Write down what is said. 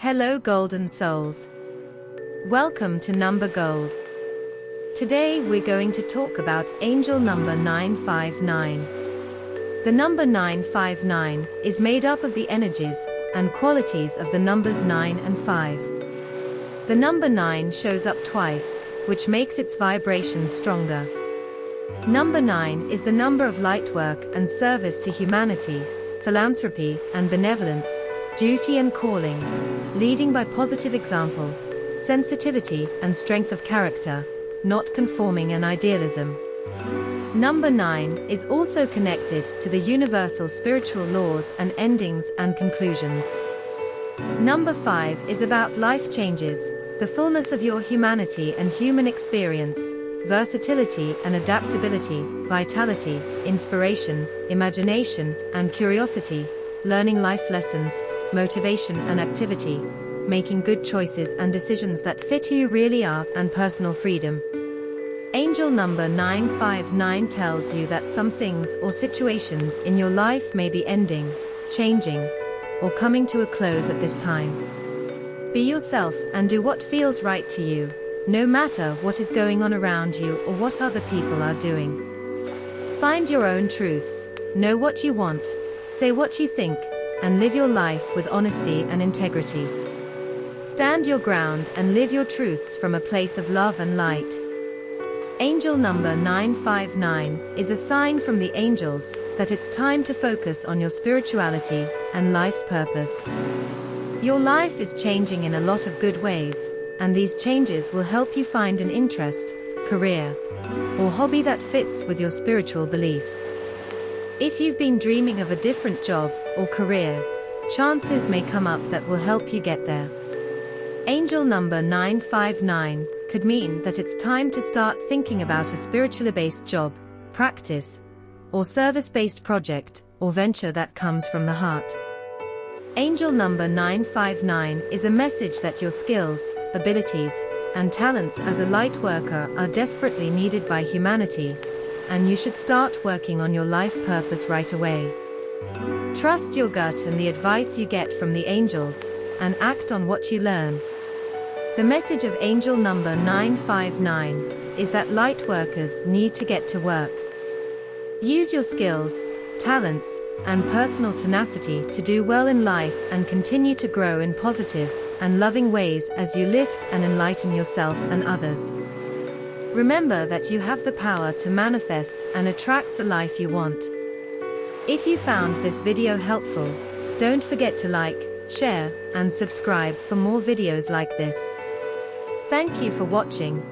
Hello golden souls. Welcome to Number Gold. Today we're going to talk about angel number 959. The number 959 is made up of the energies and qualities of the numbers 9 and 5. The number 9 shows up twice, which makes its vibration stronger. Number 9 is the number of light work and service to humanity, philanthropy and benevolence, duty and calling, leading by positive example, sensitivity and strength of character, not conforming and idealism. Number 9 is also connected to the universal spiritual laws and endings and conclusions. Number 5 is about life changes, the fullness of your humanity and human experience, versatility and adaptability, vitality, inspiration, imagination and curiosity, learning life lessons, motivation and activity, making good choices and decisions that fit who you really are, and personal freedom. Angel number 959 tells you that some things or situations in your life may be ending, changing, or coming to a close at this time. Be yourself and do what feels right to you, no matter what is going on around you or what other people are doing. Find your own truths, know what you want, say what you think, and live your life with honesty and integrity. Stand your ground and live your truths from a place of love and light. Angel number 959 is a sign from the angels that it's time to focus on your spirituality and life's purpose. Your life is changing in a lot of good ways, and these changes will help you find an interest, career, or hobby that fits with your spiritual beliefs. If you've been dreaming of a different job or career, chances may come up that will help you get there. Angel number 959 could mean that it's time to start thinking about a spiritually-based job, practice, or service-based project or venture that comes from the heart. Angel number 959 is a message that your skills, abilities, and talents as a light worker are desperately needed by humanity, and you should start working on your life purpose right away. Trust your gut and the advice you get from the angels, and act on what you learn. The message of angel number 959 is that light workers need to get to work. Use your skills, talents, and personal tenacity to do well in life and continue to grow in positive and loving ways as you lift and enlighten yourself and others. Remember that you have the power to manifest and attract the life you want. If you found this video helpful, don't forget to like, share, and subscribe for more videos like this. Thank you for watching.